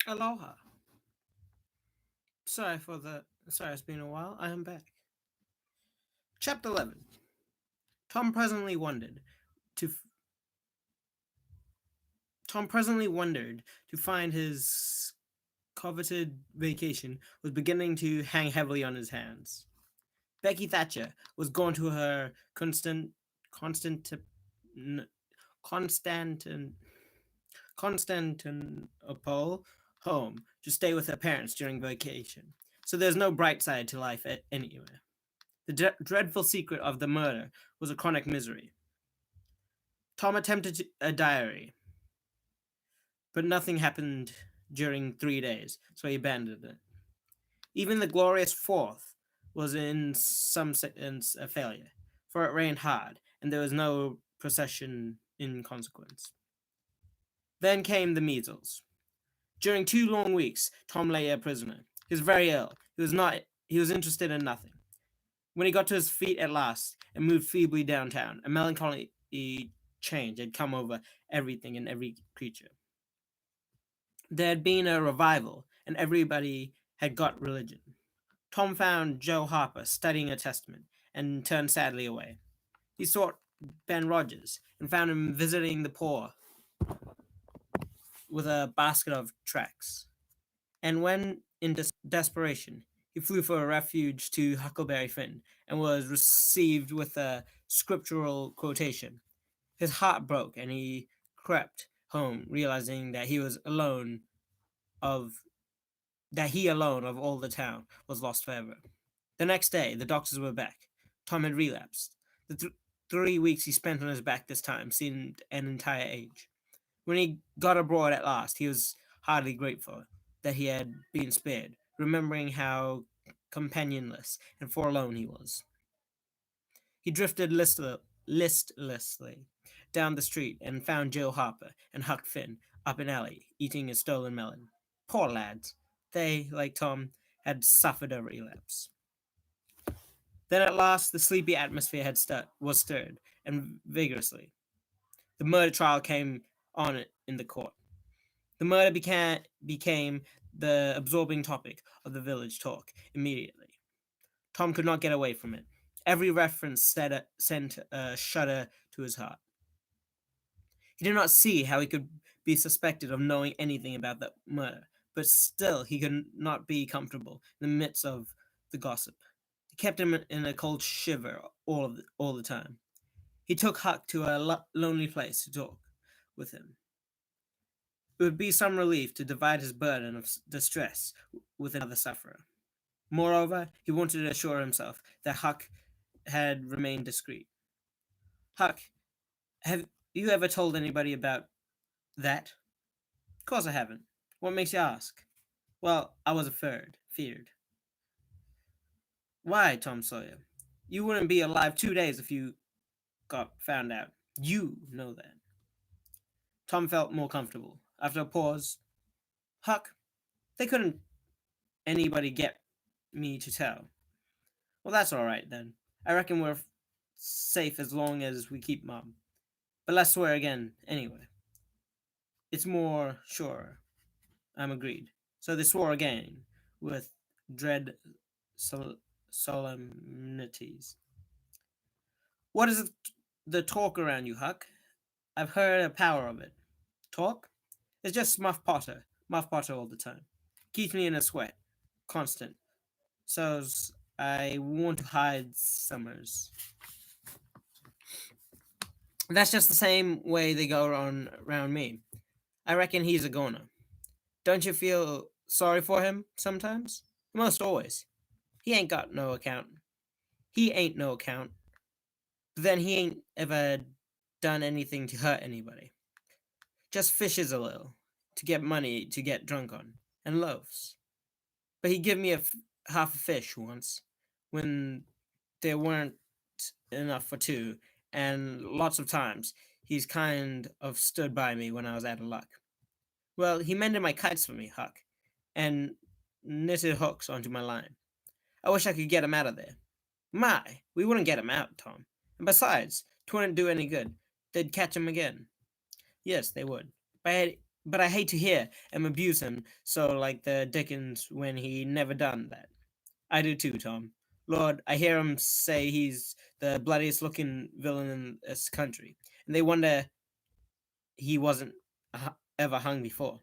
Aloha. Sorry, it's been a while. I am back. Chapter 11. Tom presently wondered to Tom presently wondered to find his coveted vacation was beginning to hang heavily on his hands. Becky Thatcher was gone to her constant Constantin, Constantinople home to stay with her parents during vacation. So there's no bright side to life anywhere. The dreadful secret of the murder was a chronic misery. Tom attempted a diary, but nothing happened during 3 days, so he abandoned it. Even the glorious fourth was in some sense a failure, for it rained hard, and there was no procession in consequence. Then came the measles. During 2 long weeks, Tom lay a prisoner. He was very ill. He was interested in nothing. When he got to his feet at last and moved feebly downtown, a melancholy change had come over everything and every creature. There had been a revival, and everybody had got religion. Tom found Joe Harper studying a testament and turned sadly away. He sought Ben Rogers and found him visiting the poor with a basket of tracts. And when, in desperation, he flew for a refuge to Huckleberry Finn and was received with a scriptural quotation, his heart broke and he crept home, realizing that he alone of all the town was lost forever. The next day, the doctors were back. Tom had relapsed. The 3 weeks he spent on his back this time seemed an entire age. When he got abroad at last, he was hardly grateful that he had been spared, remembering how companionless and forlorn he was. He drifted listlessly down the street and found Joe Harper and Huck Finn up an alley, eating a stolen melon. Poor lads. They, like Tom, had suffered a relapse. Then at last the sleepy atmosphere was stirred, and vigorously. The murder trial came on in the court. The murder became the absorbing topic of the village talk immediately. Tom could not get away from it. Every reference sent a shudder to his heart. He did not see how he could be suspected of knowing anything about the murder, but still he could not be comfortable in the midst of the gossip. It kept him in a cold shiver all the time. He took Huck to a lonely place to talk with him. It would be some relief to divide his burden of distress with another sufferer. Moreover, he wanted to assure himself that Huck had remained discreet. Huck, have you ever told anybody about that? Of course I haven't. What makes you ask? Well, I was feared. Why, Tom Sawyer? You wouldn't be alive 2 days if you got found out. You know that. Tom felt more comfortable. After a pause, Huck, they couldn't anybody get me to tell. Well, that's all right then. I reckon we're safe as long as we keep mum. But let's swear again, anyway. It's more sure. I'm agreed. So they swore again, with dread solemnities. What is the talk around you, Huck? I've heard a power of it. Talk? It's just Muff Potter all the time. Keeps me in a sweat, constant. So's I want to hide summers. That's just the same way they go on around me. I reckon he's a goner. Don't you feel sorry for him sometimes? Most always. He ain't got no account. He ain't no account. But then he ain't ever done anything to hurt anybody. Just fishes a little to get money to get drunk on, and loafs. But he give me half a fish once when there weren't enough for two, and lots of times he's kind of stood by me when I was out of luck. Well, he mended my kites for me, Huck, and knitted hooks onto my line. I wish I could get him out of there. My, we wouldn't get him out, Tom. And besides, 'twouldn't do any good. They'd catch him again. Yes, they would. But I hate to hear him abuse him so like the Dickens when he never done that. I do too, Tom. Lord, I hear him say he's the bloodiest looking villain in this country, and they wonder he wasn't ever hung before.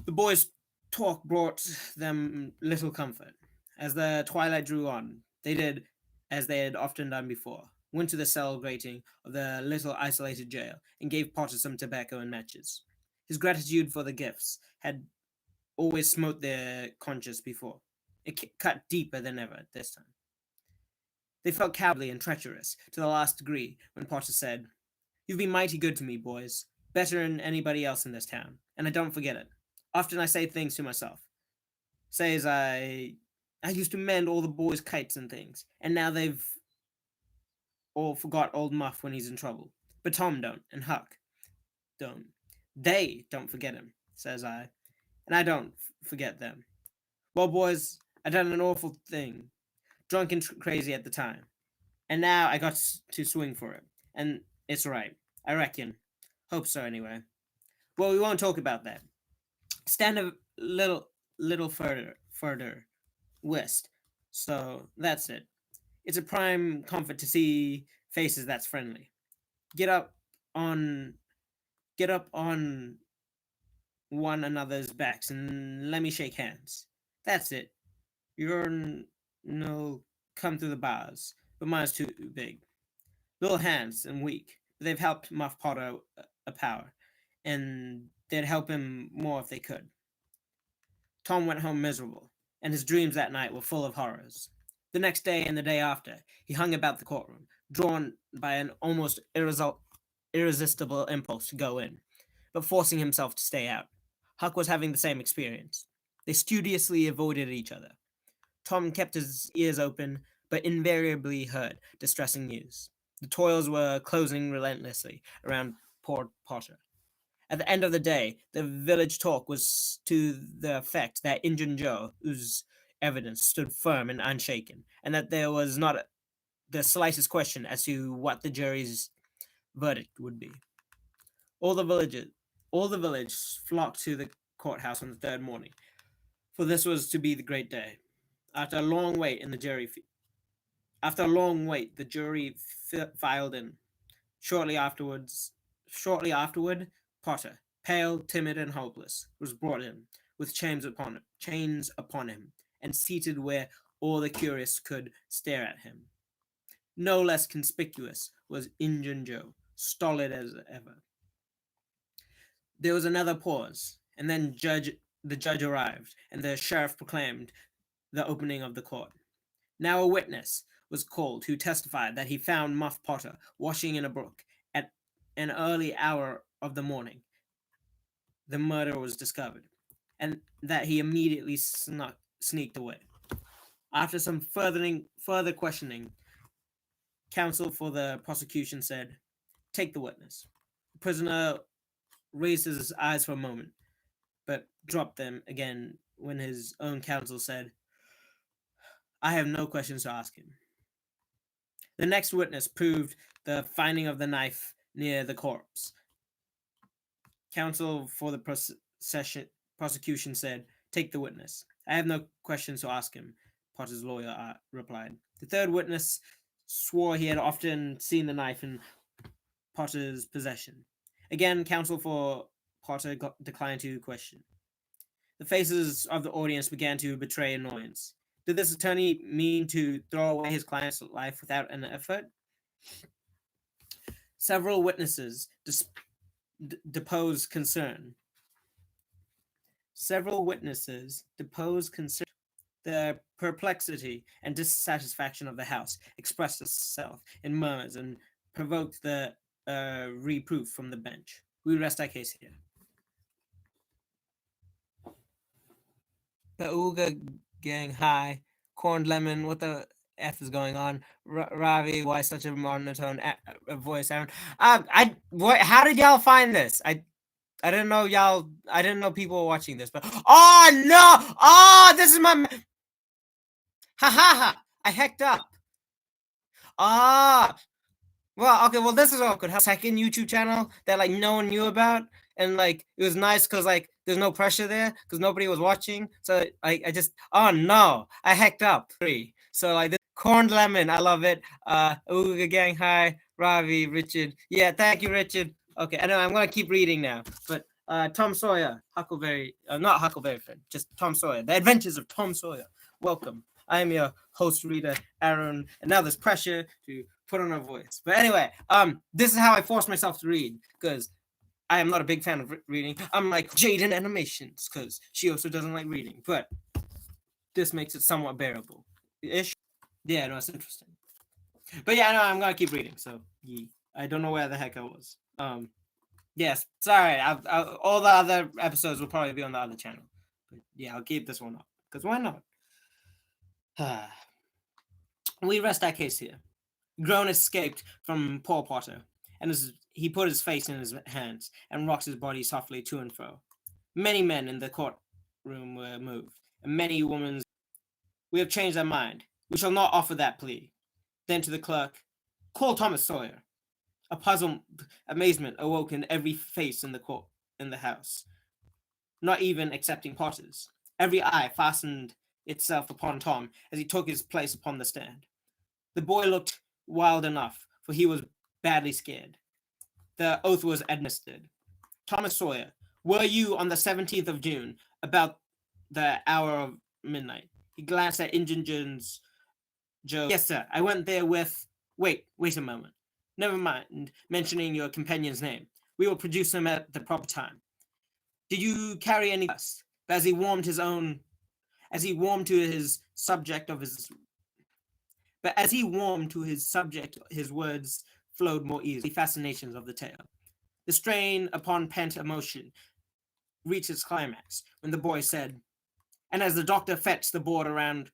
The boys' talk brought them little comfort. As the twilight drew on, they did as they had often done before, went to the cell grating of the little isolated jail and gave Potter some tobacco and matches. His gratitude for the gifts had always smote their conscience before. It cut deeper than ever this time. They felt cowardly and treacherous to the last degree when Potter said, "You've been mighty good to me, boys, better than anybody else in this town, and I don't forget it. Often I say things to myself. Say as I used to mend all the boys' kites and things, and now they've all forgot old Muff when he's in trouble. But Tom don't, and Huck don't. They don't forget him, says I, and I don't forget them. Well, boys, I done an awful thing, drunk and crazy at the time, and now I got to swing for it, and it's right, I reckon. Hope so, anyway. Well, we won't talk about that. Stand a little further west. So that's it. It's a prime comfort to see faces that's friendly. Get up on get up on one another's backs and let me shake hands. That's it. You're no come through the bars, but mine's too big. Little hands and weak, but they've helped Muff Potter a power, and they'd help him more if they could. Tom went home miserable, and his dreams that night were full of horrors. The next day and the day after, he hung about the courtroom, drawn by an almost irresistible impulse to go in, but forcing himself to stay out. Huck was having the same experience. They studiously avoided each other. Tom kept his ears open, but invariably heard distressing news. The toils were closing relentlessly around poor Potter. At the end of the day, the village talk was to the effect that Injun Joe, whose evidence stood firm and unshaken, and that there was not the slightest question as to what the jury's verdict would be. All the villages, all the village flocked to the courthouse on the third morning, for this was to be the great day. After a long wait, the jury filed in. Shortly afterward, Potter, pale, timid, and hopeless, was brought in, with chains upon him, and seated where all the curious could stare at him. No less conspicuous was Injun Joe, stolid as ever. There was another pause, and then the judge arrived, and the sheriff proclaimed the opening of the court. Now a witness was called who testified that he found Muff Potter washing in a brook at an early hour of the morning. The murder was discovered, and that he immediately sneaked away. After some further questioning, counsel for the prosecution said, "Take the witness." The prisoner raised his eyes for a moment, but dropped them again when his own counsel said, "I have no questions to ask him." The next witness proved the finding of the knife near the corpse. Counsel for the prosecution said, "Take the witness." "I have no questions to ask him," Potter's lawyer replied. The third witness swore he had often seen the knife in Potter's possession. Again, counsel for Potter declined to question. The faces of the audience began to betray annoyance. Did this attorney mean to throw away his client's life without an effort? Several witnesses deposed concern. The perplexity and dissatisfaction of the House expressed itself in murmurs and provoked the reproof from the bench. We rest our case here. The Ooga gang, hi. Corned lemon, what the F is going on? Ravi, why such a monotone voice? Aaron, how did y'all find this? I didn't know y'all. I didn't know people were watching this. But oh no! Oh, this is my HaHAA. I hacked up. Ah, well, okay. Well, this is awkward. Second YouTube channel that like no one knew about. and like it was nice because like there's no pressure there because nobody was watching. So I just oh no, I hacked up 3. So like this corned lemon, I love it. Ooga gang, hi, Ravi, Richard. Yeah, thank you, Richard. Okay, I know I'm gonna keep reading now, but Tom Sawyer, Huckleberry, not Huckleberry Finn, just Tom Sawyer. The Adventures of Tom Sawyer. Welcome. I am your host reader, Arun, and now there's pressure to put on a voice. But anyway, this is how I force myself to read because I am not a big fan of reading. I'm like Jaden Animations because she also doesn't like reading, but this makes it somewhat bearable. Ish. Yeah, no, it's interesting. But yeah, no, I'm gonna keep reading. So I don't know where the heck I was. Yes, sorry. All the other episodes will probably be on the other channel. But yeah, I'll keep this one up because why not? We rest our case here. Groan escaped from Paul Potter, and he put his face in his hands and rocked his body softly to and fro. Many men in the courtroom were moved, and many women. We have changed our mind. We shall not offer that plea. Then to the clerk, call Thomas Sawyer. A puzzled amazement awoke in every face in the house, not even excepting Potter's. Every eye fastened itself upon Tom as he took his place upon the stand. The boy looked wild enough, for he was badly scared. The oath was administered. Thomas Sawyer, were you on the 17th of June, about the hour of midnight? He glanced at Injun Joe. Yes, sir. I went there with... Wait a moment. Never mind mentioning your companion's name. We will produce him at the proper time. Did you carry any dust? As he warmed to his subject, his words flowed more easily. Fascinations of the tale. The strain upon pent emotion reached its climax when the boy said, and as the doctor fetched the board around,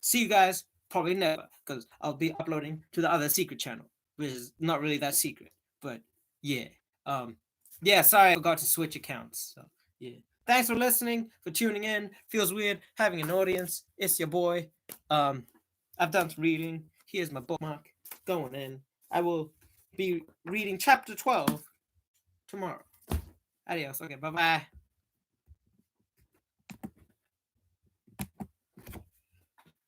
see you guys probably never, because I'll be uploading to the other secret channel, which is not really that secret, but yeah. Yeah, sorry I forgot to switch accounts. So yeah. Thanks for listening, for tuning in. Feels weird having an audience. It's your boy. I've done some reading. Here's my bookmark. Going in. I will be reading chapter 12 tomorrow. Adios. Okay, bye-bye.